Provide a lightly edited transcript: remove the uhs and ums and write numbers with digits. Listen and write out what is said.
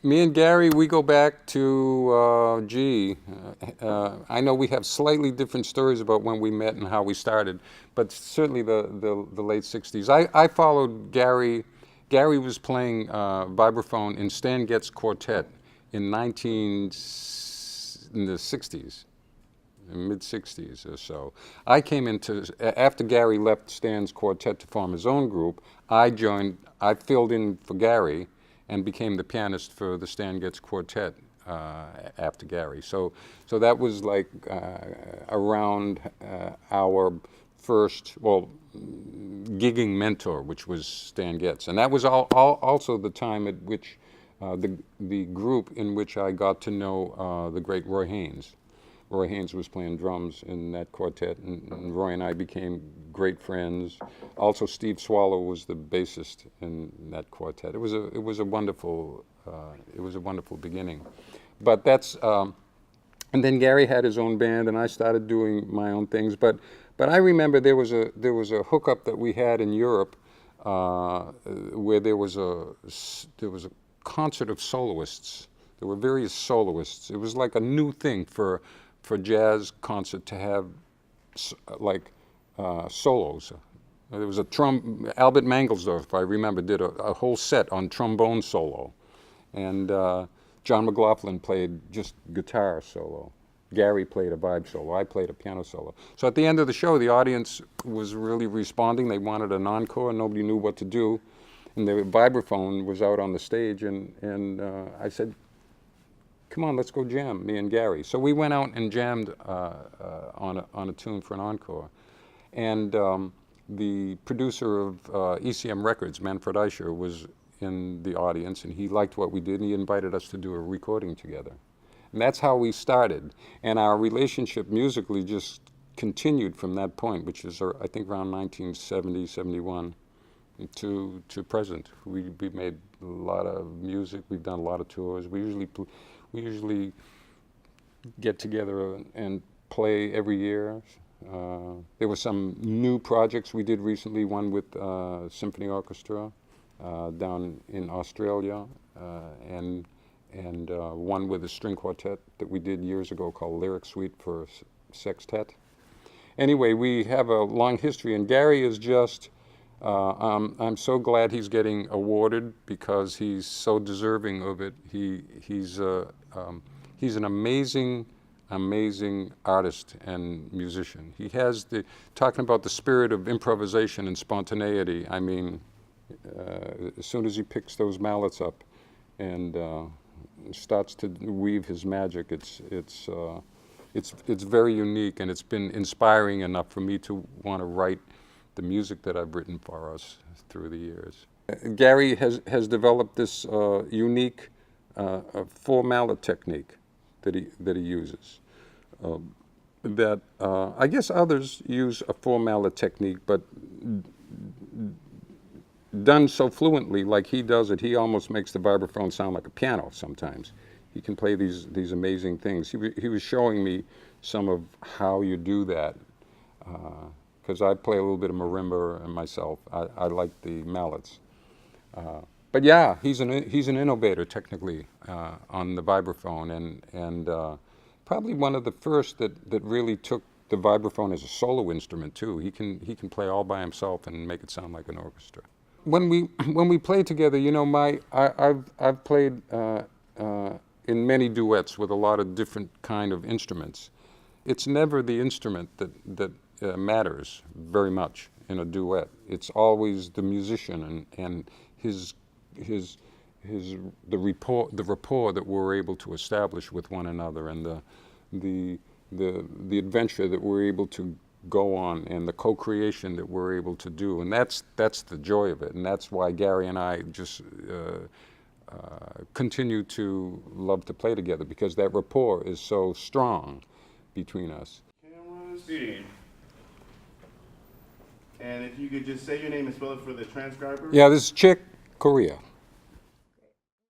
Me and Gary, we go back to, I know we have slightly different stories about when we met and how we started, but certainly the late 60s. I followed Gary. Gary was playing vibraphone in Stan Getz Quartet in in the 60s, mid 60s or so. I came into, after Gary left Stan's quartet to form his own group, I filled in for Gary and became the pianist for the Stan Getz Quartet after Gary. So that was like around our first, well, gigging mentor, which was Stan Getz. And that was also the time at which the group in which I got to know the great Roy Haynes. Roy Haynes was playing drums in that quartet, and Roy and I became great friends. Also, Steve Swallow was the bassist in that quartet. It was a wonderful beginning. But that's and then Gary had his own band, and I started doing my own things. But I remember there was a hookup that we had in Europe where there was a concert of soloists. There were various soloists. It was like a new thing for jazz concert to have solos. There was Albert Mangelsdorf, I remember, did a whole set on trombone solo. And John McLaughlin played just guitar solo. Gary played a vibe solo. I played a piano solo. So at the end of the show, the audience was really responding. They wanted an encore. Nobody knew what to do. And the vibraphone was out on the stage, and I said, come on, let's go jam, me and Gary. So we went out and jammed on a tune for an encore. And the producer of ECM Records, Manfred Eicher, was in the audience, and he liked what we did, and he invited us to do a recording together. And that's how we started. And our relationship musically just continued from that point, which is, I think, around 1970, 71 to present. We made a lot of music. We've done a lot of tours. We usually get together and play every year. There were some new projects we did recently, one with Symphony Orchestra down in Australia, and one with a string quartet that we did years ago called Lyric Suite for Sextet. Anyway, we have a long history, and Gary is just, I'm so glad he's getting awarded because he's so deserving of it. He's an amazing artist and musician. He has talking about the spirit of improvisation and spontaneity. I mean, as soon as he picks those mallets up and starts to weave his magic, it's very unique, and it's been inspiring enough for me to want to write the music that I've written for us through the years. Gary has developed this unique four mallet technique that he uses. I guess others use a four mallet technique, but done so fluently like he does it, he almost makes the vibraphone sound like a piano sometimes. He can play these amazing things. He was showing me some of how you do that, because I play a little bit of marimba myself. I like the mallets. But yeah, he's an innovator technically on the vibraphone, and probably one of the first that really took the vibraphone as a solo instrument too. He can play all by himself and make it sound like an orchestra. When we play together, you know, I've played in many duets with a lot of different kind of instruments. It's never the instrument that matters very much in a duet. It's always the musician and the rapport that we're able to establish with one another, and the adventure that we're able to go on, and the co-creation that we're able to do, and that's the joy of it, and that's why Gary and I just continue to love to play together, because that rapport is so strong between us. Camera speed. And if you could just say your name and spell it for the transcriber. Yeah, this is Chick Corea.